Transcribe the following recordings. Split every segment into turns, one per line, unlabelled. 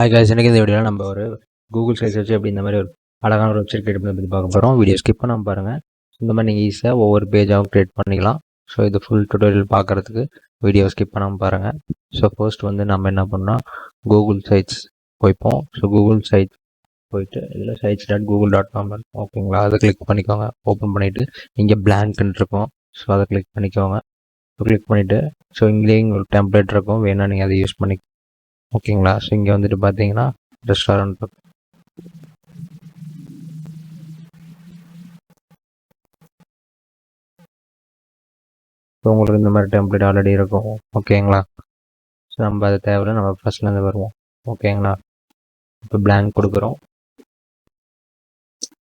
Hi guys, எனக்கு இந்த வீடியோவில் நம்ம ஒரு கூகுள் சைஸ் வச்சு எப்படி இந்த மாதிரி ஒரு அழகான ஒரு வெப்சைட் கிரியேட் பண்ணி பற்றி பார்க்க போகிறோம். வீடியோ ஸ்கிப் பண்ணாமல் பாருங்கள். இந்த மாதிரி நீங்கள் ஈஸியாக ஒவ்வொரு பேஜாகவும் கிரியேட் பண்ணிக்கலாம். ஸோ இது ஃபுல் டுட்டோரியல் பார்க்குறதுக்கு வீடியோ ஸ்கிப் பண்ணாமல் பாருங்கள். ஸோ ஃபர்ஸ்ட் வந்து நம்ம என்ன பண்ணோம், கூகுள் சைட்ஸ் போய்ப்போம். ஸோ கூகுள் சைட்ஸ் போயிட்டு இதில் sites.google.com ஓகேங்களா, அதை கிளிக் பண்ணிக்கோங்க. ஓப்பன் பண்ணிவிட்டு இங்கே பிளாங்க்னு இருக்கும். ஸோ அதை கிளிக் பண்ணிக்கோங்க. கிளிக் பண்ணிவிட்டு ஸோ இங்கேயும் ஒரு டெம்ப்ளேட் இருக்கும், வேணா நீங்கள் அதை யூஸ் பண்ணி ஓகேங்களா. ஸோ இங்கே வந்துட்டு பார்த்தீங்கன்னா ரெஸ்டாரண்ட் ஸோ உங்களுக்கு இந்த மாதிரி டெம்ப்ளேட் ஆல்ரெடி இருக்கும். ஓகேங்களா. ஸோ நம்ம அது தேவையில்ல, நம்ம ஃபர்ஸ்ட்லேருந்து வருவோம். ஓகேங்களா. இப்போ பிளாங்க் கொடுக்குறோம்.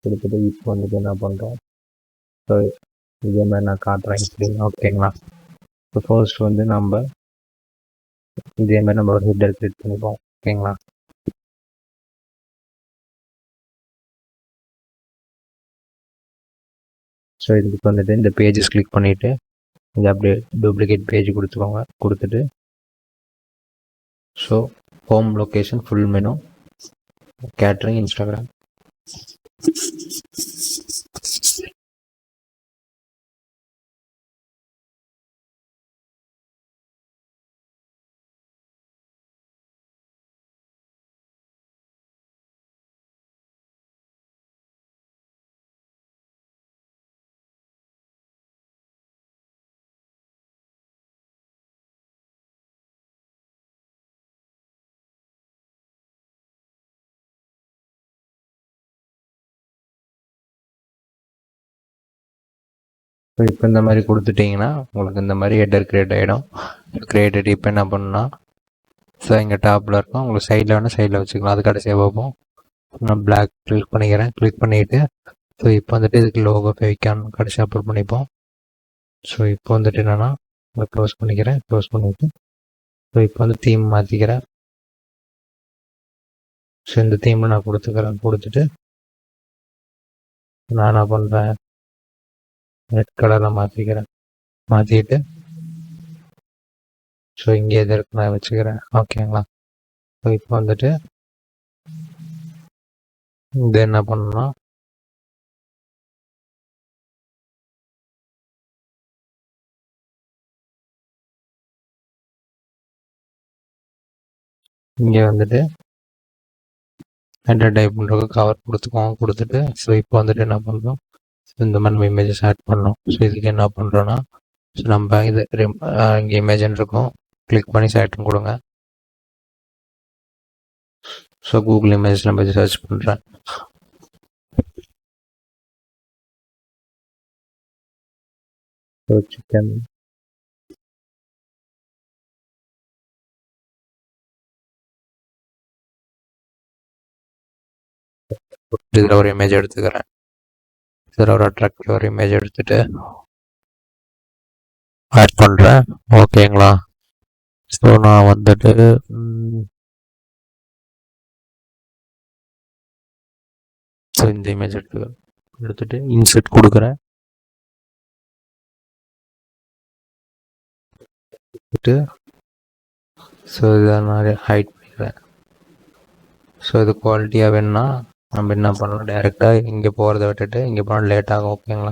கொடுத்துட்டு இப்போ வந்துட்டு என்ன பண்ணுறோம், ஸோ இதே மாதிரி நான் காட்டுறேன் இப்படின்னு. ஓகேங்களா. இப்போ ஃபர்ஸ்ட் வந்து நம்ம இதே மாதிரி நம்ம ஒரு ஹெட்டர் கிரியேட் பண்ணிப்போம். ஓகேங்களா. ஸோ இதுக்கு வந்துட்டு இந்த பேஜஸ் கிளிக் பண்ணிவிட்டு இங்கே அப்படியே டூப்ளிகேட் பேஜ் கொடுத்துக்கோங்க. கொடுத்துட்டு so home location full menu catering Instagram so இப்போ இந்த மாதிரி கொடுத்துட்டிங்கன்னா உங்களுக்கு இந்த மாதிரி ஹெட்டர் கிரியேட் ஆகிடும். கிரியேட்டட் இப்போ என்ன பண்ணுன்னா, ஸோ இங்கே டாப்பில் இருக்கும், உங்களுக்கு சைடில் வேணால் சைடில் வச்சுக்கலாம். அது கடைசியாக பார்ப்போம். நான் பிளாக் கிளிக் பண்ணிக்கிறேன். கிளிக் பண்ணிவிட்டு ஸோ இப்போ வந்துட்டு இதுக்கு லோகோ ஃபேவிக்கான் கடைசி அப்லோட் பண்ணிப்போம். ஸோ இப்போ வந்துட்டு என்னென்னா உங்களை க்ளோஸ் பண்ணிக்கிறேன். க்ளோஸ் பண்ணிவிட்டு ஸோ இப்போ வந்து தீம் மாற்றிக்கிறேன். ஸோ இந்த தீமில் நான் கொடுத்துக்கிறேன். கொடுத்துட்டு நான் என்ன பண்ணுறேன், ரெட் கலரில் மாற்றிக்கிறேன். மாற்றிட்டு ஸோ இங்கே எது இருக்கு நான் வச்சுக்கிறேன். ஓகேங்களா. ஸோ இப்போ வந்துட்டு இது என்ன பண்ணணும்னா, இங்கே வந்துட்டு ஹெட்டர் டைப் பண்ணுறதுக்கு கவர் கொடுத்துக்கோங்க. கொடுத்துட்டு ஸோ இப்போ வந்துட்டு என்ன பண்ணுறோம், இந்த மாதிரி நம்ம இமேஜஸ் ஆட் பண்ணோம். ஸோ இதுக்கு என்ன பண்ணுறோன்னா, ஸோ நம்ம இது இங்கே இமேஜ்னு இருக்கும், கிளிக் பண்ணி செலக்ட் கொடுங்க. ஸோ கூகுள் இமேஜ் நம்ம சர்ச் பண்ணுறேன். ஸோ சிக்கன் இதில் ஒரு இமேஜ் எடுத்துக்கிறேன். இதில் ஒரு அட்ராக்டிவ் ஒரு இமேஜ் எடுத்துகிட்டு ஆட் பண்ணுறேன். ஓகேங்களா. ஸோ நான் வந்துட்டு ஸோ இந்த இமேஜ் எடுத்துகிட்டு இன்சர்ட் கொடுக்குறேன். ஸோ இதை நான் ஹைட் பண்ணிடுறேன். ஸோ இது குவாலிட்டியாக வேணும்னா நம்ம என்ன பண்ணலாம், டைரெக்டாக இங்கே போகிறத விட்டுட்டு இங்கே போனால் லேட் ஆகும். ஓகேங்களா.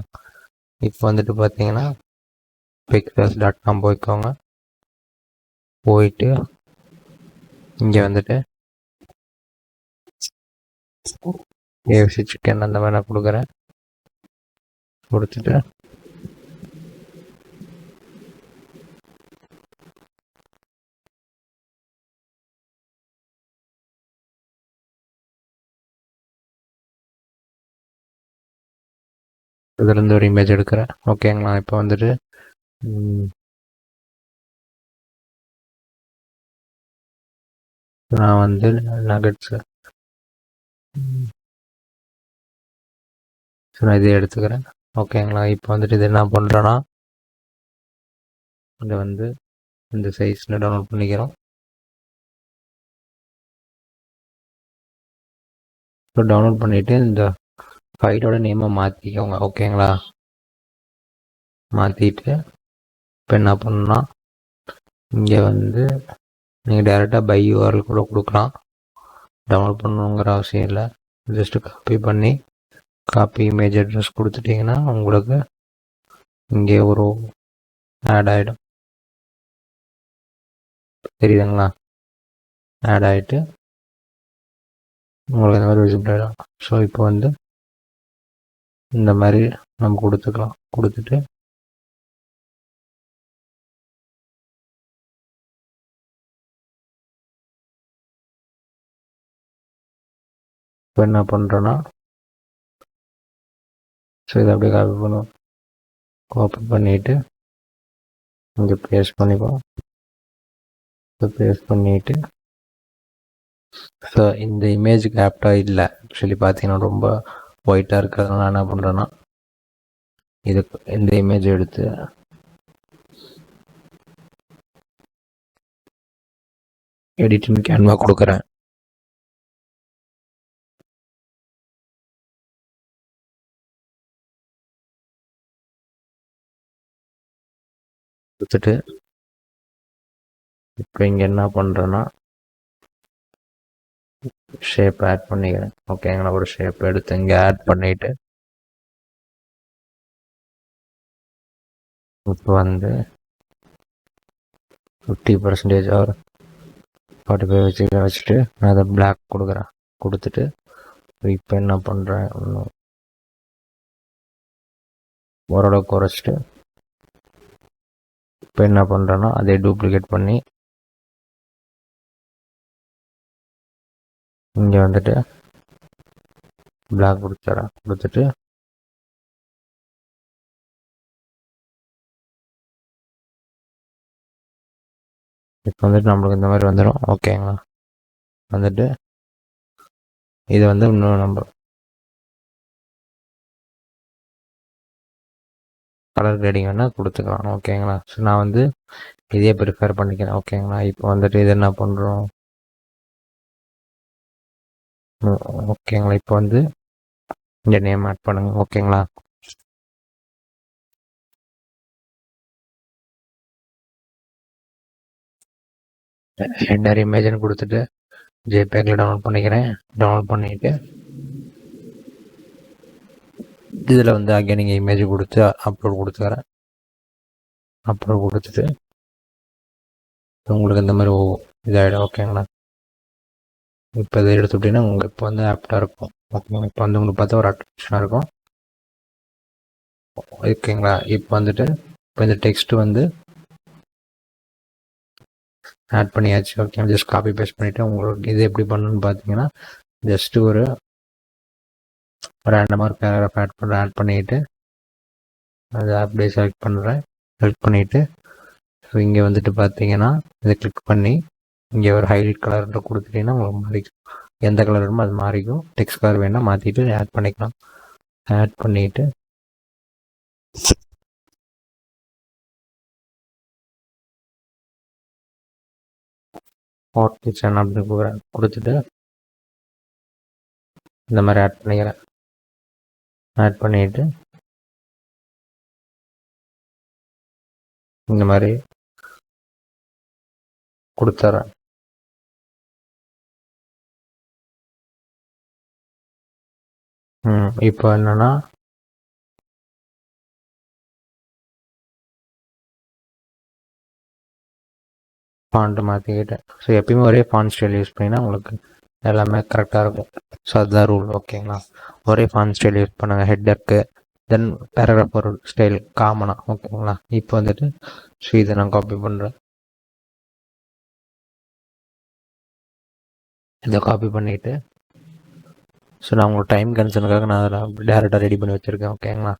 இப்போ வந்துட்டு பார்த்தீங்கன்னா pixels.com போய்க்கோங்க. போயிட்டு இங்கே வந்துட்டு KFC சிக்கன் அந்த மாதிரி நான் கொடுக்குறேன். கொடுத்துட்டு இதுலேருந்து ஒரு இமேஜ் எடுக்கிறேன். ஓகேங்களா. இப்போ வந்துட்டு நான் வந்து நகட்ஸு ஸோ நான் இதை எடுத்துக்கிறேன். ஓகேங்களா. இப்போ வந்துட்டு இது என்ன பண்ணுறேன்னா, இதை வந்து இந்த சைஸில் டவுன்லோட் பண்ணிக்கிறோம். ஸோ டவுன்லோட் பண்ணிவிட்டு இந்த ஃபைலோட நேமை மாற்றிக்கோங்க. ஓகேங்களா. மாற்றிட்டு இப்போ என்ன பண்ணணும்னா, இங்கே வந்து நீங்கள் டைரெக்டாக பை யூஆர்எல் கூட கொடுக்கலாம். டவுன்லோட் பண்ணணுங்கிற அவசியம் இல்லை. ஜஸ்ட்டு காப்பி இமேஜ் அட்ரஸ் கொடுத்துட்டிங்கன்னா உங்களுக்கு இங்கே ஒரு ஆட் ஆகிடும். தெரியுதுங்களா? ஆட் ஆகிட்டு உங்களுக்கு இந்த மாதிரி விசிபிள் ஆகிடும். ஸோ இப்போ வந்து இந்த மாதிரி நம்ம கொடுத்துக்கலாம். கொடுத்துட்டு இப்போ என்ன பண்ணுறோன்னா, ஸோ இதை அப்படியே காப்பி பண்ணிவிட்டு இங்கே பேஸ்ட் பண்ணிப்போம். பேஸ்ட் பண்ணிவிட்டு ஸோ இந்த இமேஜுக்கு ஆப்டாக இல்லை. ஆக்சுவலி பார்த்தீங்கன்னா ரொம்ப ஒயிட்டாக இருக்கிறதுனால என்ன பண்ணுறேன்னா, இந்த இமேஜ் எடுத்து எடிட்டிங் கேன்வா கொடுக்குறேன். கொடுத்துட்டு இப்போ இங்கே என்ன பண்ணுறேன்னா, ஷேப் ஆட் பண்ணிக்கிறேன். ஓகேங்களா? ஒரு ஷேப் எடுத்து இங்கே ஆட் பண்ணிவிட்டு இப்போ வந்து 50% ஆர் 45 வச்சுட்டு நான் அதை பிளாக் கொடுக்குறேன். கொடுத்துட்டு இப்போ என்ன பண்ணுறேன், ஓரளவுக்கு குறைச்சிட்டு இப்போ என்ன பண்ணுறேன்னா அதே டூப்ளிகேட் பண்ணி இங்கே வந்துட்டு பிளாக் கொடுத்துறேன். கொடுத்துட்டு இப்போ வந்துட்டு நம்மளுக்கு இந்த மாதிரி வந்துடும். ஓகேங்களா? வந்துட்டு இது வந்து இன்னும் நம்ம கலர் கிரேடிங் வேணால் கொடுத்துக்கலாம். ஓகேங்களா? ஸோ நான் வந்து இதே ப்ரிஃபர் பண்ணிக்கிறேன். ஓகேங்களா? இப்போ வந்துட்டு இது என்ன பண்ணுறோம், ஓகேங்களா? இப்போ வந்து இந்த நேம் ஆட் பண்ணுங்கள். ஓகேங்களா? ஹெண்டர் இமேஜ்னு கொடுத்துட்டு ஜேபேக்கில் டவுன்லோட் பண்ணிக்கிறேன். டவுன்லோட் பண்ணிவிட்டு இதில் வந்து அங்கே நீங்கள் இமேஜ் கொடுத்து அப்லோட் கொடுத்துக்கிறேன். அப்லோட் கொடுத்துட்டு உங்களுக்கு இந்த மாதிரி இதாகிடும். ஓகேங்களா? இப்போ இதை எடுத்துக்கிட்டிங்கன்னா உங்களுக்கு இப்போ வந்து ஆப்டாக இருக்கும். ஓகேங்களா? இப்போ வந்து உங்களுக்கு பார்த்தா ஒரு அட்ராக்ஷனாக இருக்கும். ஓகேங்களா? இப்போ வந்துட்டு இப்போ இந்த டெக்ஸ்ட்டு வந்து ஆட் பண்ணியாச்சு. ஓகே, ஜஸ்ட் காப்பி பேஸ்ட் பண்ணிவிட்டு உங்களுக்கு இது எப்படி பண்ணணுன்னு பார்த்தீங்கன்னா, ஜஸ்ட்டு ஒரு ரேண்டமாக ஒரு பேராகிராஃப் ஆட் பண்ணிவிட்டு அதை அப்படியே செலக்ட் பண்ணுறேன். செலக்ட் பண்ணிவிட்டு ஸோ இங்கே வந்துட்டு பார்த்தீங்கன்னா இதை கிளிக் பண்ணி இங்கே ஒரு ஹைலைட் கலர்ன்ற கொடுத்துட்டிங்கன்னா உங்களுக்கு மாறிக்கும். எந்த கலர் வேணுமோ அது மாறிக்கும். டெக்ஸ்ட் கலர் வேணால் மாற்றிட்டு ஆட் பண்ணிக்கலாம். ஆட் பண்ணிவிட்டு ஹாட் கிச்சன் அப்படின்னு கொடுத்துட்டு இந்த மாதிரி ஆட் பண்ணிக்கிறேன். ஆட் பண்ணிவிட்டு இந்த மாதிரி கொடுத்துட்றேன். இப்போ என்னென்னா ஃபாண்ட்டு மாற்றிக்கிட்டேன். ஸோ எப்பயுமே ஒரே ஃபாண்ட் ஸ்டைல் யூஸ் பண்ணினா உங்களுக்கு எல்லாமே கரெக்டாக இருக்கும். ஸோ அதுதான் ரூல். ஓகேங்களா? ஒரே ஃபாண்ட் ஸ்டைல் யூஸ் பண்ணுங்கள். ஹெட்டருக்கு தென் பேராகிராஃப் ஒரு ஸ்டைல் காமனாக. ஓகேங்களா? இப்போ வந்துட்டு ஸோ இதை நான் காப்பி பண்ணுறேன். இதை காப்பி பண்ணிவிட்டு ஸோ நான் உங்களுக்கு டைம் கன்சர்னுக்காக நான் அதில் டேரெக்டாக ரெடி பண்ணி வச்சுருக்கேன். ஓகேங்களா?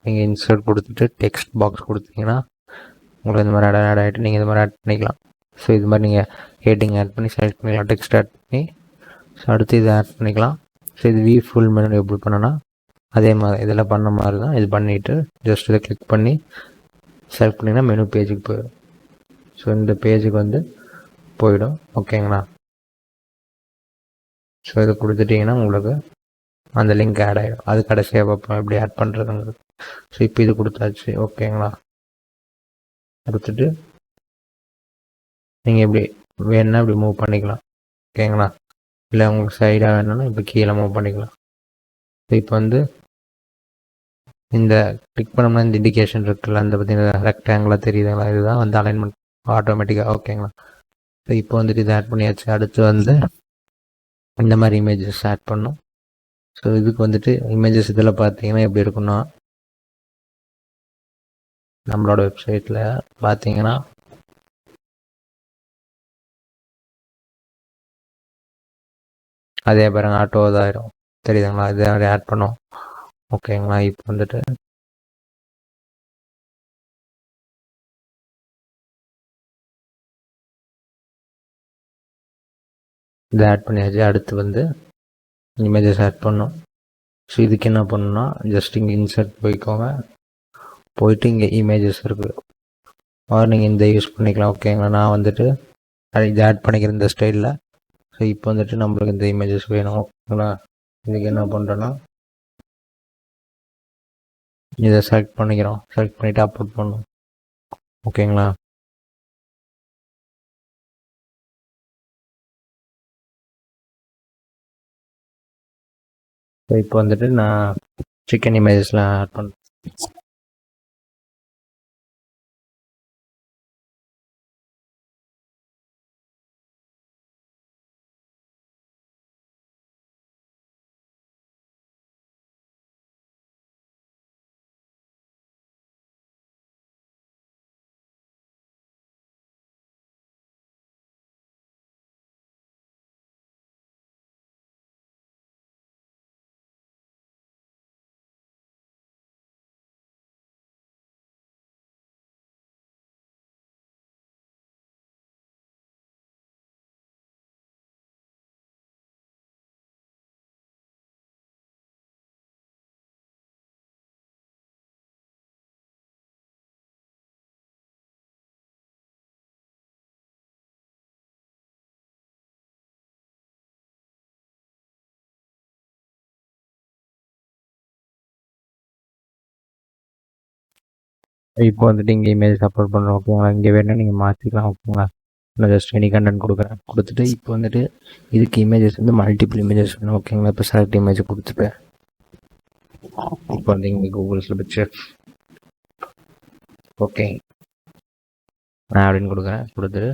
நீங்கள் இன்சர்ட் கொடுத்துட்டு டெக்ஸ்ட் பாக்ஸ் கொடுத்தீங்கன்னா உங்களுக்கு இந்த மாதிரி ஆட் ஆகிட்டு நீங்கள் இந்த மாதிரி ஆட் பண்ணிக்கலாம். ஸோ இது மாதிரி நீங்கள் ஹெட்டிங் ஆட் பண்ணி செலக்ட் பண்ணிக்கலாம். டெக்ஸ்ட் ஆட் பண்ணி ஸோ அடுத்து இதை ஆட் பண்ணிக்கலாம். ஸோ இது ஃபுல் மெனு எப்படி பண்ணனா அதே மாதிரி இதில் பண்ண மாதிரி தான். இது பண்ணிவிட்டு ஜஸ்ட் இதை கிளிக் பண்ணி செலக்ட் பண்ணிங்கன்னா மெனு பேஜுக்கு போயிடும். ஸோ இந்த பேஜுக்கு வந்து போயிடும். ஓகேங்களா? ஸோ இதை கொடுத்துட்டிங்கன்னா உங்களுக்கு அந்த லிங்க் ஆட் ஆகிடும். அது கடைசியாக பார்ப்போம் எப்படி ஆட் பண்ணுறதுங்கிறது. ஸோ இப்போ இது கொடுத்தாச்சு. ஓகேங்களா? கொடுத்துட்டு நீங்கள் எப்படி வேணுன்னா இப்படி மூவ் பண்ணிக்கலாம். ஓகேங்களா? இல்லை உங்களுக்கு சைடாக வேணும்னா இப்போ கீழே மூவ் பண்ணிக்கலாம். இப்போ வந்து இந்த கிளிக் பண்ணோம்னா இந்த இண்டிகேஷன் இருக்குல்ல, அந்த பார்த்தீங்கன்னா ரெக்டாங்கிளாக தெரியுதுங்களா, இதுதான் வந்து அலைன்மெண்ட் ஆட்டோமேட்டிக்காக. ஓகேங்களா. ஸோ இப்போ வந்துட்டு இதை ஆட் பண்ணியாச்சு. அடுத்து வந்து இந்த மாதிரி இமேஜஸ் ஆட் பண்ணும். ஸோ இதுக்கு வந்துட்டு இமேஜஸ் இதில் பார்த்தீங்கன்னா எப்படி இருக்குன்னா, நம்மளோட வெப்சைட்டில் பார்த்தீங்கன்னா அதே பாருங்க ஆட்டோ இதாயிரும், தெரியுதுங்களா, இதே மாதிரி ஆட் பண்ணும். ஓகேங்களா. இப்போ வந்துட்டு இதை ஆட் பண்ணியாச்சு. அடுத்து வந்து இமேஜஸ் ஆட் பண்ணும். ஸோ இதுக்கு என்ன பண்ணணும்னா ஜஸ்ட் இங்கே இன்சர்ட் போய்க்கோங்க. போயிட்டு இங்கே இமேஜஸ் இருக்குது, நீங்கள் இந்த யூஸ் பண்ணிக்கலாம். ஓகேங்களா. நான் வந்துட்டு இதை ஆட் பண்ணிக்கிறேன் இந்த ஸ்டைலில். ஸோ இப்போ வந்துட்டு நம்மளுக்கு இந்த இமேஜஸ் வேணும். ஓகேங்களா. இதுக்கு என்ன பண்ணுறோன்னா இதை செலக்ட் பண்ணிக்கிறோம். செலக்ட் பண்ணிவிட்டு அப்லோட் பண்ணணும். ஓகேங்களா. ஸோ இப்போ வந்துட்டு நான் சிக்கன் இமேஜஸ்லாம் ஆட் பண்ணுறேன். இப்போ வந்துட்டு இங்கே இமேஜ் அப்லோட் பண்ணுறோம். ஓகேங்களா. இங்கே வேணால் நீங்கள் மாற்றிக்கலாம். ஓகேங்களா. நான் ஜஸ்ட் எனி கண்டென்ட் கொடுக்குறேன். கொடுத்துட்டு இப்போ வந்துட்டு இதுக்கு இமேஜஸ் வந்து மல்டிபிள் இமேஜஸ் வேணும். ஓகேங்களா. இப்போ செலக்ட் இமேஜ் கொடுத்துப்பேன். இப்போ வந்து இங்கே கூகுள்ஸில் பிக்சர் ஓகே நான் அப்படின்னு கொடுக்குறேன். கொடுத்துட்டு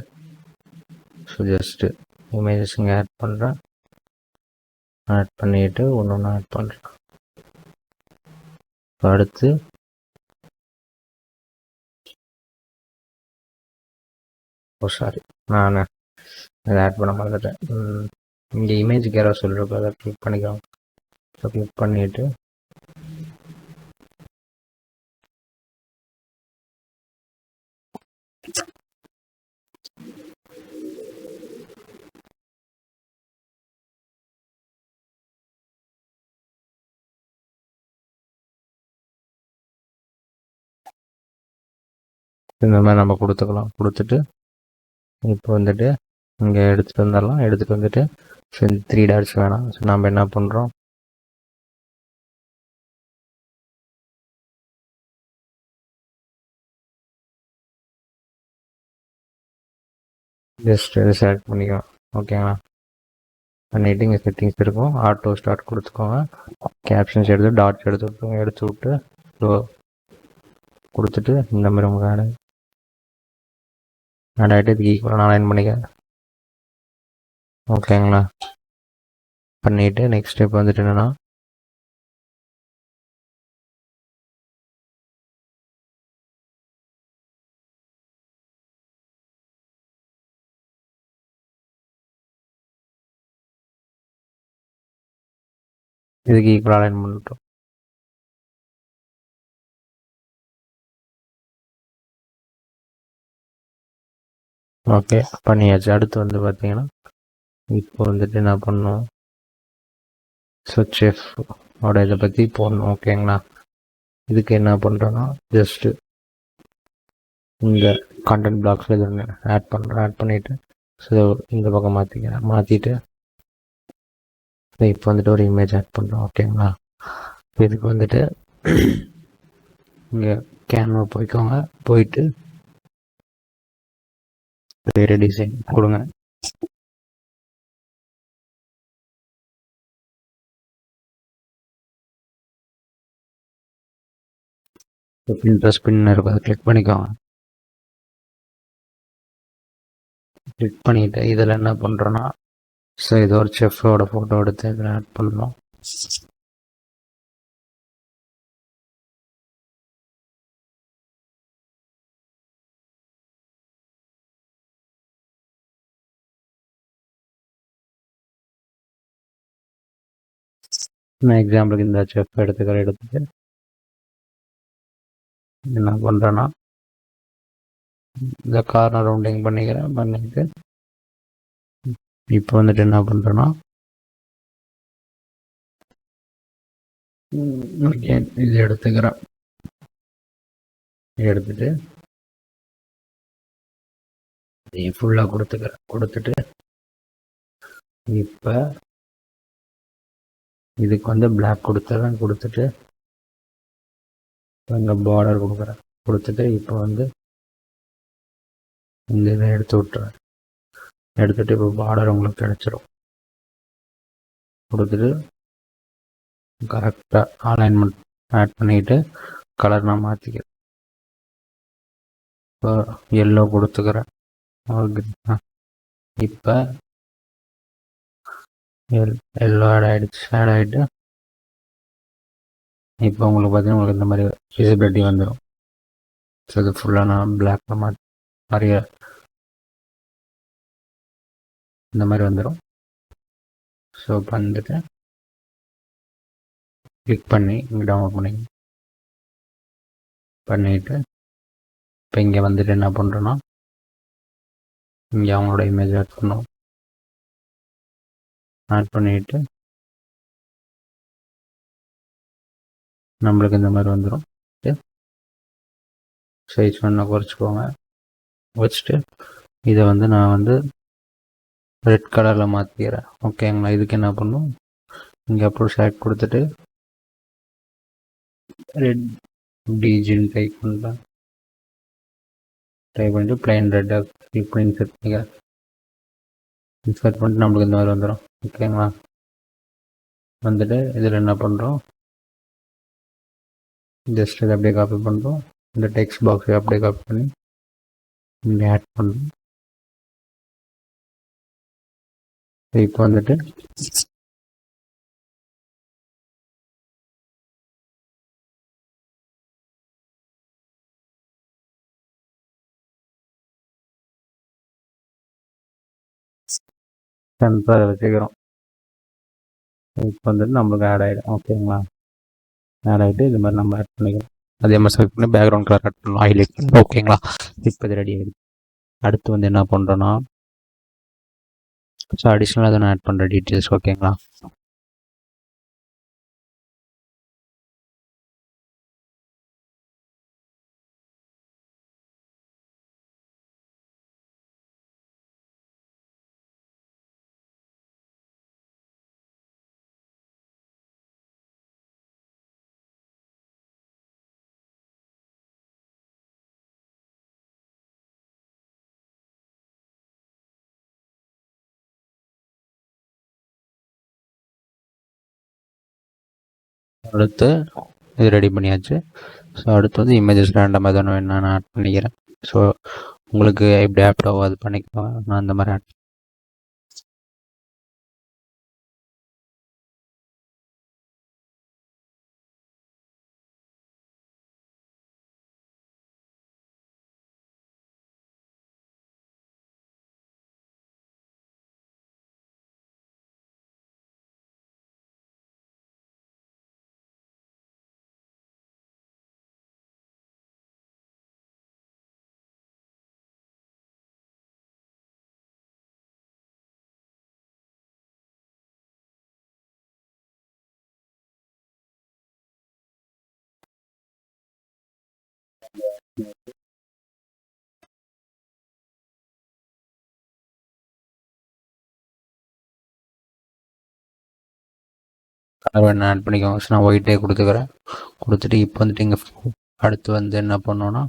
ஸோ ஜஸ்ட்டு இமேஜஸ் இங்கே ஆட் பண்ணுறேன். ஆட் பண்ணிவிட்டு ஒன்று ஒன்று ஆட் பண்ணுறேன். அடுத்து சாரி நான் அதை ஆட் பண்ண மறந்துட்டேன். இங்கே இமேஜுக்கு யாரோ சொல்லிருக்கோம், அதை கிளிக் பண்ணிக்கலாம். ஸோ கிளிக் பண்ணிவிட்டு இந்த மாதிரி நம்ம கொடுத்துக்கலாம். கொடுத்துட்டு இப்போ வந்துட்டு இங்கே எடுத்துகிட்டு வந்துடலாம். எடுத்துகிட்டு வந்துட்டு ஸோ இந்த 3 டாட்ஸ் வேணாம். ஸோ நம்ம என்ன பண்ணுறோம், ஜஸ்ட் இதை செலக்ட் பண்ணிக்கலாம். ஓகேங்களா. பண்ணிவிட்டு இங்கே செட்டிங்ஸ் இருக்கும், ஆட்டோ ஸ்டார்ட் கொடுத்துக்கோங்க. கேப்ஷன்ஸ் எடுத்து டாட்ஸ் எடுத்து விட்டு ஸோ கொடுத்துட்டு இந்த மாதிரி உங்கள் ஆட் ஆகிட்டு இதுக்கு ஈக்குவலாக நான் லைன் பண்ணிக்கிறேன். ஓகேங்களா. பண்ணிவிட்டு நெக்ஸ்ட் ஸ்டெப் வந்துட்டு என்னென்னா இதுக்கு ஈக்குவலாக லைன் பண்ணிட்டோம். ஓகே பண்ணியாச்சு. அடுத்து வந்து பார்த்தீங்கன்னா இப்போ வந்துட்டு என்ன பண்ணணும், ஸோ செஃப் இதை பற்றி போடணும். ஓகேங்களா. இதுக்கு என்ன பண்ணுறோன்னா ஜஸ்ட்டு இந்த கண்டென்ட் பிளாக்ஸில் இது ஒன்று ஆட் பண்ணுறேன். ஆட் பண்ணிவிட்டு ஸோ இந்த பக்கம் மாற்றிட்டு இப்போ வந்துட்டு ஒரு இமேஜ் ஆட் பண்ணுறோம். ஓகேங்களா. இதுக்கு வந்துட்டு இங்கே கேன்வா போய்க்கோங்க. போயிட்டு வேறு டிசைன் கொடுங்க. பின்ட்ரெஸ்ட் பின் இருக்கும், அதை கிளிக் பண்ணிக்கோங்க. கிளிக் பண்ணிவிட்டு இதில் என்ன பண்ணுறோன்னா, ஸோ இது ஒரு செஃப்போட ஃபோட்டோ எடுத்து இதில் ஆட் பண்ணணும். நான் எக்ஸாம்பிளுக்கு இந்த செஃப் எடுத்துட்டு என்ன பண்ணுறேன்னா, இந்த கார்னர் ரவுண்டிங் பண்ணிட்டு இப்போ வந்துட்டு என்ன பண்ணுறேன்னா, இது எடுத்துக்கிறேன். எடுத்துட்டு ஃபுல்லாக கொடுத்துட்டு இப்போ இதுக்கு வந்து பிளாக் கொடுத்துட்டு இங்கே பார்டர் கொடுத்துட்டு இப்போ வந்து இந்த இதை எடுத்துட்டு இப்போ பார்டர் உங்களுக்கு கிடச்சிரும். கொடுத்துட்டு கரெக்டாக அலைன்மெண்ட் ஆட் பண்ணிவிட்டு கலர் நான் மாற்றிக்கிறேன். இப்போ எல்லோ கொடுத்துக்கிறேன். இப்போ எல்லோ ஆட் ஆகிட்டு இப்போ உங்களுக்கு பார்த்தீங்கன்னா உங்களுக்கு இந்த மாதிரி விசிபிலிட்டி வந்துடும். ஸோ இது ஃபுல்லாக நான் பிளாக்கில் நிறைய இந்த மாதிரி வந்துடும். ஸோ பண்ணிட்டு கிளிக் பண்ணி இங்கே டவுன்லோட் பண்ணிவிட்டு இப்போ இங்கே வந்துட்டு என்ன பண்ணுறோன்னா, இங்கே அவங்களோட இமேஜ் ஆட் பண்ணிவிட்டு நம்மளுக்கு இந்த மாதிரி வந்துடும். சைஸ் வேணால் குறைச்சிக்கோங்க. வச்சுட்டு இதை வந்து நான் வந்து ரெட் கலரில் மாற்றிக்கிறேன். ஓகேங்களா? இதுக்கு என்ன பண்ணும், இங்கே அப்புறம் ஷேக் கொடுத்துட்டு ரெட் டிஜின்னு டைப் பண்ணிட்டு பிளைன் ரெட்டாக கிளிக் பண்ணி இன்சர்ட் பண்ணிக்கிறேன். இன்சர்ட் பண்ணிட்டு நம்மளுக்கு இந்த மாதிரி வந்துடும். ஓகேங்களா? வந்துட்டு இதில் என்ன பண்ணுறோம், ஜஸ்ட் இதை அப்படியே காப்பி பண்ணுறோம். இந்த டெக்ஸ்ட் பாக்ஸை அப்படியே காப்பி பண்ணி இங்கே ஆட் பண்ணுறோம். இப்போ வந்துட்டு சென்டரை வச்சுக்கிறோம். இப்போ வந்துட்டு நம்மளுக்கு ஆட் ஆகிடும். ஓகேங்களா? ஆட் ஆகிட்டு இது மாதிரி நம்ம ஆட் பண்ணிக்கிறோம். அதே மாதிரி செலக்ட் பண்ணி பேக்ரவுண்ட் கலர் ஆட் பண்ணலாம், ஹைலைட் பண்ணலாம். ஓகேங்களா? இப்போ இது ரெடி ஆகிடுது. அடுத்து வந்து என்ன பண்ணுறோன்னா, ஸோ அடிஷ்னலாக அதை நான் ஆட் பண்ணுற டீட்டெயில்ஸ். ஓகேங்களா? அடுத்து இது ரெடி பண்ணியாச்சு. ஸோ அடுத்து வந்து இமேஜஸ் ரேண்டமாக எதனா நான் ஆட் பண்ணிக்கிறேன். ஸோ உங்களுக்கு எப்படி ஆப்டாவோ அது பண்ணிக்கலாம். நான் இந்த மாதிரி ஆட் கலர் வேணா ஆட் பண்ணிக்கோங்க. ஸோ நான் ஒயிட்டே கொடுத்துட்டு இப்போ வந்துட்டு இங்கே அடுத்து வந்து என்ன பண்ணோன்னா,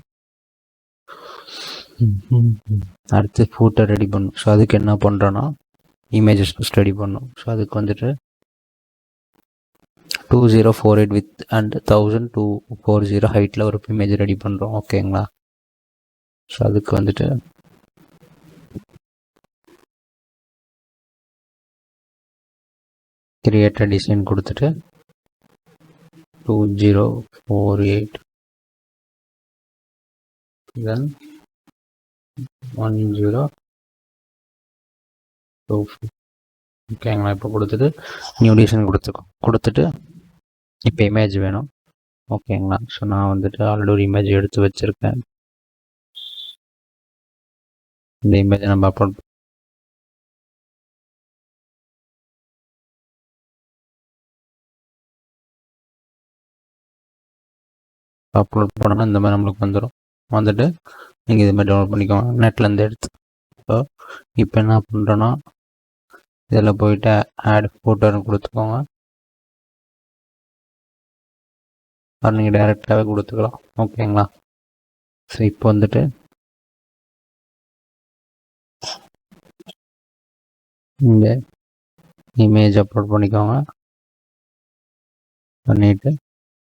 அடுத்து ஃபோட்டோ ரெடி பண்ணும். ஸோ அதுக்கு என்ன பண்ணுறோன்னா, இமேஜஸ் ஃபஸ்ட் ரெடி பண்ணும். ஸோ அதுக்கு வந்துட்டு 2048 வித் அண்ட் 1240 ஹைட்டில் ஒரு இமேஜ் ரெடி பண்ணுறோம். ஓகேங்களா? ஸோ அதுக்கு வந்துட்டு கிரியேட் டிசைன் கொடுத்துட்டு 2048 then 10 ஓகேங்களா? இப்போ கொடுத்துட்டு நியூ டிசைன் கொடுத்துட்டு இப்போ இமேஜ் வேணும். ஓகேங்களா? ஸோ நான் வந்துட்டு ஆல்ரெடி ஒரு இமேஜ் எடுத்து வச்சுருக்கேன். இந்த இமேஜை நம்ம அப்லோட் பண்ணோம்னா இந்த மாதிரி நம்மளுக்கு வந்துட்டு நீங்கள் இது மாதிரி டவுன்லோட் பண்ணிக்கோங்க நெட்லேருந்து எடுத்து. ஸோ இப்போ என்ன பண்ணுறோன்னா இதில் போயிட்டு ஆட் ஃபோட்டோன்னு கொடுத்துக்கோங்க. அது நீங்கள் டைரெக்டாகவே கொடுத்துக்கலாம். ஓகேங்களா? ஸோ இப்போ வந்துட்டு இந்த இமேஜ் அப்லோட் பண்ணிக்கோங்க. பண்ணிவிட்டு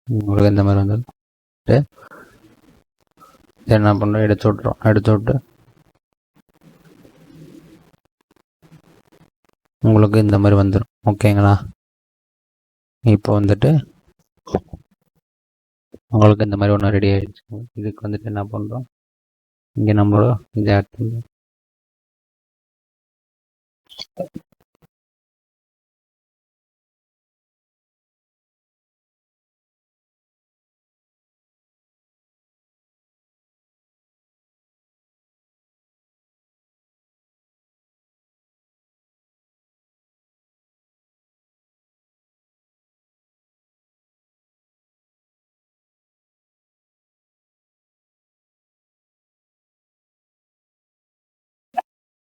உங்களுக்கு இந்த மாதிரி வந்துட்டு என்ன பண்ணுறோம், எடுத்து விட்டு உங்களுக்கு இந்த மாதிரி வந்துடும். ஓகேங்களா? இப்போ வந்துட்டு உங்களுக்கு இந்த மாதிரி ஒன்று ரெடி ஆகிடுச்சு. இதுக்கு வந்துட்டு என்ன பண்ணுறோம், இங்கே நம்மளோட இதை ஆட் பண்ணுறோம்.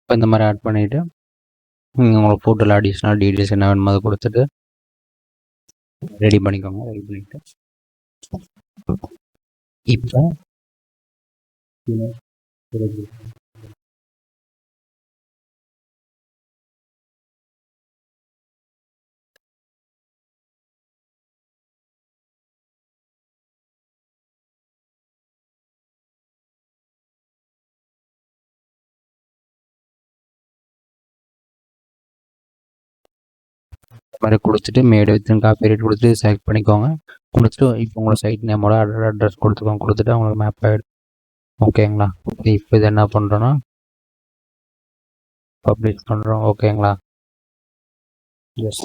இப்போ இந்த மாதிரி ஆட் பண்ணிவிட்டு நீங்கள் உங்களுக்கு ஃபோட்டோவில் அடிஷ்னல் டீட்டெயில்ஸ் என்ன வேணுமோ அதை கொடுத்துட்டு ரெடி பண்ணிக்கோங்க. ரெடி பண்ணிவிட்டு இப்போ மாதிரி கொடுத்துட்டு மேடு வித்தின் காப்பி ரைட் கொடுத்துட்டு செலக்ட் பண்ணிக்கோங்க. கொடுத்துட்டு இப்போ உங்களோட சைட் நேமோட அட்ரஸ் கொடுத்துக்கோங்க. கொடுத்துட்டு அவங்களுக்கு மேப் ஆகிடும். ஓகேங்களா? இப்போ இது என்ன பண்ணுறோன்னா பப்ளிஷ் பண்ணுறோம். ஓகேங்களா? எஸ்.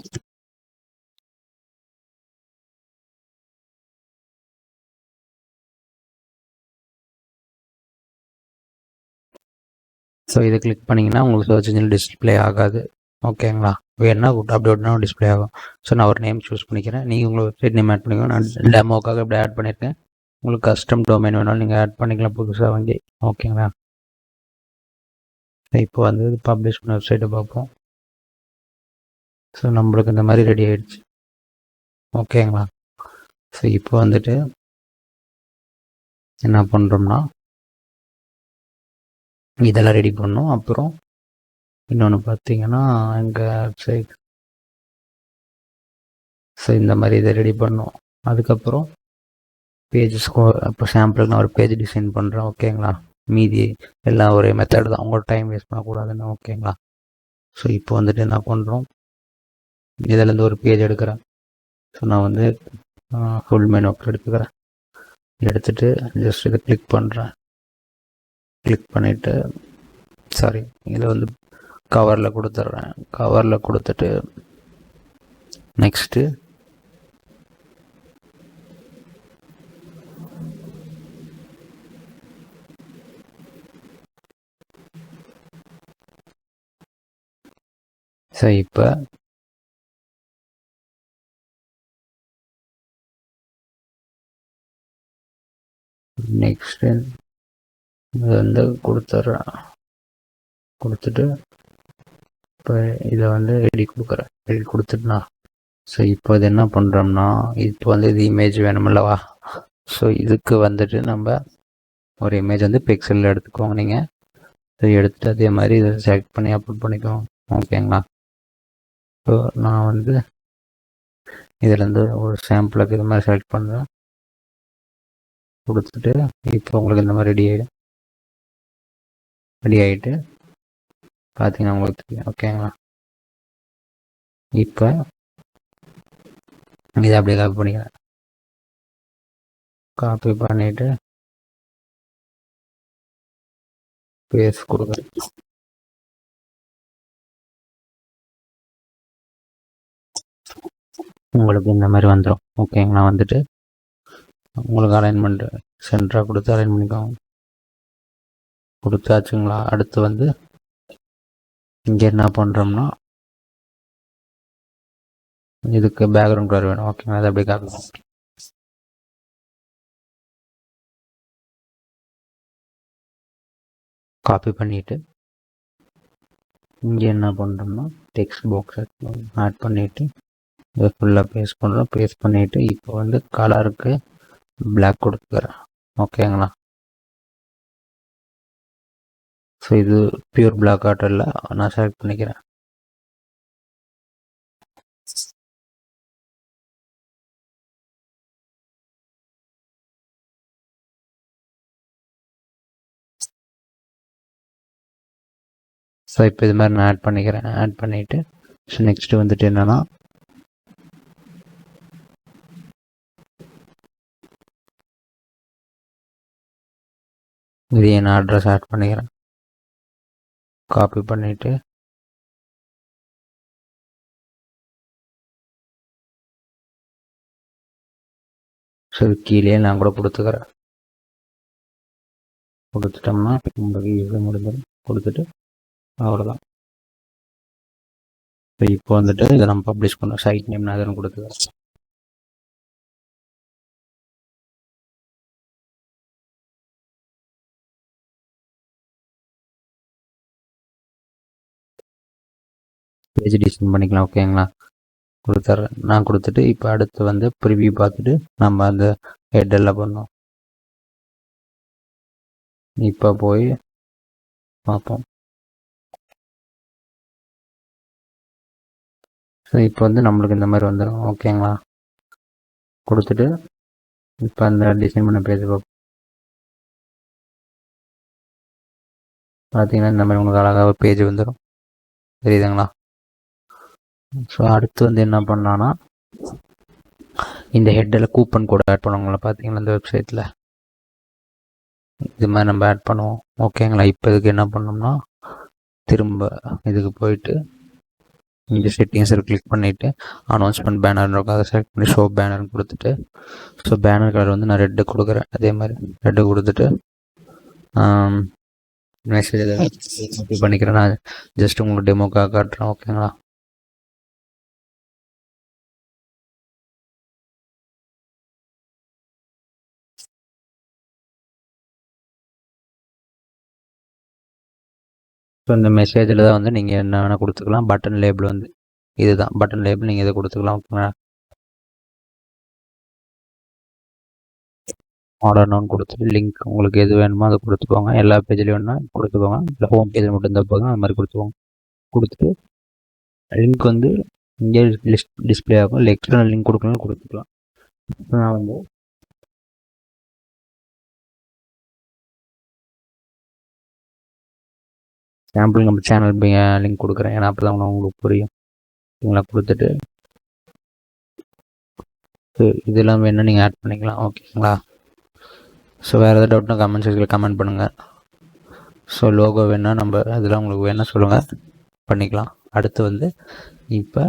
ஸோ இதை கிளிக் பண்ணிங்கன்னா உங்களுக்கு சர்ச் இன்ஜின் டிஸ்பிளே ஆகாது. ஓகேங்களா? வேணா அப்படி ஒன்றா டிஸ்பிளே ஆகும். ஸோ நான் ஒரு நேம் சூஸ் பண்ணிக்கிறேன். நீங்கள் உங்கள் வெப்சைட் நேம் ஆட் பண்ணிக்கோங்க. நான் டெமோக்காக இப்படி ஆட் பண்ணியிருக்கேன். உங்களுக்கு கஸ்டம் டொமைன் வேணாலும் நீங்கள் ஆட் பண்ணிக்கலாம் புதுசாக வாங்கி. ஓகேங்களா? இப்போ வந்து பப்ளிஷ் பண்ண வெப்சைட்டை பார்ப்போம். ஸோ நம்மளுக்கு இந்த மாதிரி ரெடி ஆகிடுச்சு. ஓகேங்களா? ஸோ இப்போ வந்துட்டு என்ன பண்ணுறோம்னா இதெல்லாம் ரெடி பண்ணோம். அப்புறம் இன்னொன்று பார்த்தீங்கன்னா எங்கள் வெப்சைட் ஸோ இந்த மாதிரி இதை ரெடி பண்ணோம். அதுக்கப்புறம் பேஜஸ் இப்போ சாம்பிளுக்கு நான் ஒரு பேஜ் டிசைன் பண்ணுறேன். ஓகேங்களா? மீதி எல்லாம் ஒரே மெத்தட் தான். உங்களோட டைம் வேஸ்ட் பண்ணக்கூடாதுன்னு. ஓகேங்களா? ஸோ இப்போ வந்துட்டு என்ன பண்ணுறோம், இதிலேருந்து ஒரு பேஜ் எடுக்கிறேன். ஸோ நான் வந்து ஃபுல் மெனு எடுத்துக்கிறேன். எடுத்துகிட்டு ஜஸ்ட் இதை கிளிக் பண்ணுறேன். கிளிக் பண்ணிவிட்டு சாரி இதில் வந்து கவரில் கொடுத்துட்றேன். கவரில் கொடுத்துட்டு நெக்ஸ்ட்டு ஸோ இப்போ நெக்ஸ்ட்டு இது வந்து கொடுத்துட்றேன். கொடுத்துட்டு இப்போ இதை வந்து ரெடி கொடுக்குறேன். ரெடி கொடுத்துட்டுனா ஸோ இப்போ இது என்ன பண்ணுறோம்னா இப்போ வந்து இது இமேஜ் வேணுமில்லவா? ஸோ இதுக்கு வந்துட்டு நம்ம ஒரு இமேஜ் வந்து பிக்சலில் எடுத்துக்கோங்க. நீங்கள் இதை எடுத்துகிட்டு அதே மாதிரி இதை செலக்ட் பண்ணி அப்லோட் பண்ணிக்கோங்க. ஓகேங்களா? ஸோ நான் வந்து இதுலேருந்து ஒரு சாம்பிளுக்கு இது மாதிரி செலக்ட் பண்ணுறேன், கொடுத்துட்டு இப்போ உங்களுக்கு இந்த மாதிரி ரெடி ஆகிட்டு பார்த்தீங்கன்னா உங்களுக்கு தெரியும். ஓகேங்களா, இப்போ இதை அப்படியே காப்பி பண்ணிக்கிறேன். காப்பி பண்ணிவிட்டு பேஸ்ட் கொடுக்குறேன். உங்களுக்கு இந்த மாதிரி வந்துடும். ஓகேங்களா, வந்துட்டு உங்களுக்கு அலைன்மெண்ட் சென்டராக கொடுத்து அலைன் பண்ணிக்கோங்க. கொடுத்தாச்சுங்களா. அடுத்து வந்து இங்கே என்ன பண்ணுறோம்னா இதுக்கு பேக்ரவுண்ட் கலர் வேணும். ஓகேங்களா, அதை அப்படியே காப்பி பண்ணிவிட்டு இங்கே என்ன பண்ணுறோம்னா டெக்ஸ்ட் பாக்ஸ் ஆட் பண்ணிவிட்டு இதை ஃபுல்லாக பேஸ்ட் பண்ணுறோம். பேஸ்ட் பண்ணிவிட்டு இப்போ வந்து கலருக்கு பிளாக் கொடுத்துக்கிறேன். ஓகேங்களா, ஸோ இது பியூர் பிளாக் ஆர்டரில் நான் செலக்ட் பண்ணிக்கிறேன். ஸோ இப்போ இது மாதிரி நான் ஆட் பண்ணிக்கிறேன். ஆட் பண்ணிவிட்டு ஸோ நெக்ஸ்ட்டு வந்துட்டு என்னென்னா இது என் அட்ரஸ் ஆட் பண்ணிக்கிறேன். காப்பி பண்ணிவிட்டு ஸோ கீழே நான் கூட கொடுத்துட்டோம்னா உங்களுக்கு ஈஸியாக முடிஞ்சிடும். கொடுத்துட்டு அவ்வளோதான். ஸோ இப்போ வந்துட்டு இதை நம்ம பப்ளிஷ் பண்ணோம். சைட் நேம் நான் எதுவும் கொடுத்துக்கிறேன். பேஜ் டிசைன் பண்ணிக்கலாம். ஓகேங்களா, கொடுத்துட்றேன். நான் கொடுத்துட்டு இப்போ அடுத்து வந்து ப்ரிவியூ பார்த்துட்டு நம்ம அந்த ஹெட்டெல்லாம் பண்ணோம். இப்போ போய் பார்ப்போம். ஸோ இப்போ வந்து நம்மளுக்கு இந்த மாதிரி வந்துடும். ஓகேங்களா, கொடுத்துட்டு இப்போ அந்த டிசைன் பண்ண பேஜ் பார்த்தீங்கன்னா இந்த மாதிரி உங்களுக்கு அழகாக ஒரு பேஜ் வந்துடும். தெரியுதுங்களா. ஸோ அடுத்து வந்து என்ன பண்ணான்னா இந்த ஹெட்டில் கூப்பன் கோட் ஆட் பண்ணுவாங்களா பார்த்தீங்களா இந்த வெப்சைட்டில், இது மாதிரி நம்ம ஆட் பண்ணுவோம். ஓகேங்களா, இப்போ இதுக்கு என்ன பண்ணோம்னா திரும்ப இதுக்கு போயிட்டு இந்த செட்டிங்ஸ் கிளிக் பண்ணிவிட்டு அனௌன்ஸ்மெண்ட் பேனர் இருக்கும், அதை செலக்ட் பண்ணி ஷோ பேனர்னு கொடுத்துட்டு ஸோ பேனர் கலர் வந்து நான் ரெட்டு கொடுக்குறேன். அதே மாதிரி ரெட்டு கொடுத்துட்டு மெசேஜ் காப்பி பண்ணிக்கிறேன். நான் ஜஸ்ட் உங்களுக்கு டெமோக்காக காட்டுறேன். ஓகேங்களா, ஸோ இந்த மெசேஜில் தான் வந்து நீங்கள் என்ன வேணால் கொடுத்துக்கலாம். பட்டன் லேபிள் வந்து இதுதான் பட்டன் லேபிள், நீங்கள் இதை கொடுத்துக்கலாம். ஓகேங்களா, ஆர்டர் நோன் கொடுத்துட்டு லிங்க் உங்களுக்கு எது வேணுமோ அதை கொடுத்துக்கோங்க. எல்லா பேஜ்லேயும் வேணும்னா கொடுத்துக்கோங்க, இல்லை ஹோம் பேஜில் மட்டும் இருந்தால் போதும் அது மாதிரி கொடுத்துக்கோங்க. கொடுத்துட்டு லிங்க் வந்து இங்கே டிஸ்பிளே ஆகும், இல்லை எக்ஸ்டர்னல் லிங்க் கொடுக்கணும் கொடுத்துக்கலாம். நான் வந்து சாம்பிள் நம்ம சேனல் லிங்க் கொடுக்குறேன், ஏன்னா அப்போ தான் உங்களுக்கு புரியும். ஓகேங்களா, கொடுத்துட்டு இது எல்லாம் வேணும் நீங்கள் ஆட் பண்ணிக்கலாம். ஓகேங்களா, ஸோ வேறு ஏதாவது டவுட்னா கமெண்ட் செக்ஷனில் கமெண்ட் பண்ணுங்கள். ஸோ லோகோ வேணால் நம்ம அதெல்லாம் உங்களுக்கு வேணால் சொல்லுங்கள், பண்ணிக்கலாம். அடுத்து வந்து இப்போ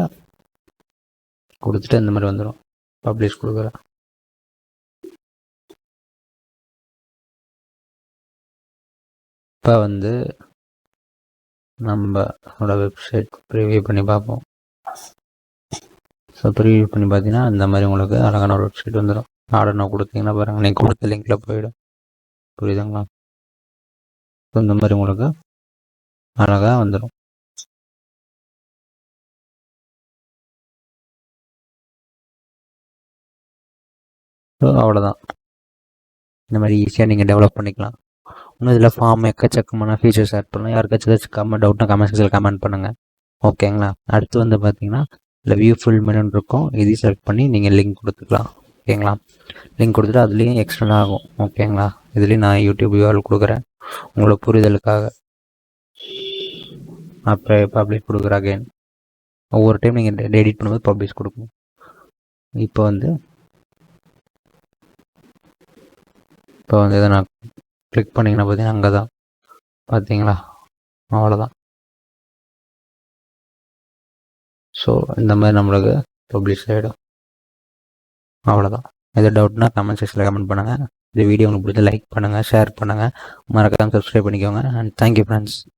கொடுத்துட்டு இந்த மாதிரி வந்துடும். பப்ளிஷ் கொடுக்குறேன். இப்போ வந்து நம்மளோட வெப்சைட் ப்ரிவியூ பண்ணி பார்ப்போம். ஸோ ப்ரிவியூ பண்ணி பார்த்தீங்கன்னா இந்த மாதிரி உங்களுக்கு அழகான ஒரு வெப்சைட் வந்துடும். ஆர்டர் நான் கொடுத்தீங்கன்னா பாருங்கள், நீங்கள் கொடுத்த லிங்கில் போயிடும். புரியுதுங்களா, ஸோ இந்த மாதிரி உங்களுக்கு அழகாக வந்துடும். ஸோ அவ்வளோதான். இந்த மாதிரி ஈஸியாக நீங்கள் டெவலப் பண்ணிக்கலாம். இன்னும் இதில் ஃபார்ம் எக்கச்சக்கமான ஃபீச்சர்ஸ் ஆட் பண்ணலாம். யாருக்காச்சும் ஏதாச்சும் டவுட்னா கமெண்ட் செக்ஷனில் கமெண்ட் பண்ணுங்கள். ஓகேங்களா, அடுத்து வந்து பார்த்தீங்கன்னா இல்லை வியூ ஃபுல் மெனுன்னு இருக்கும். இதையும் செலக்ட் பண்ணி நீங்கள் லிங்க் கொடுத்துக்கலாம். ஓகேங்களா? லிங்க் கொடுத்துட்டு அதுலேயும் எக்ஸ்டெண்ட் ஆகும். ஓகேங்களா? இதுலேயும் நான் யூடியூப் URL கொடுக்குறேன் உங்களோட புரிதலுக்காக. அப்புறம் பப்ளிஷ் கொடுக்குற அகைன். ஒவ்வொரு டைம் நீங்கள் எடிட் பண்ணும்போது பப்ளிஷ் கொடுக்கணும். இப்போ வந்து இதை நான் கிளிக் பண்ணிங்கன்னா பார்த்தீங்கன்னா அங்கே தான் பார்த்தீங்களா, அவ்வளோதான். ஸோ இந்த மாதிரி நம்மளுக்கு பப்ளிஷ் ஆகிடும். அவ்வளோதான். எது டவுட்னா கமெண்ட் செக்ஷனில் கமெண்ட் பண்ணுங்கள். இந்த வீடியோ உங்களுக்கு பிடிச்ச லைக் பண்ணுங்கள், ஷேர் பண்ணுங்கள், மறக்காமல் சப்ஸ்கிரைப் பண்ணிக்கோங்க. And thank you friends.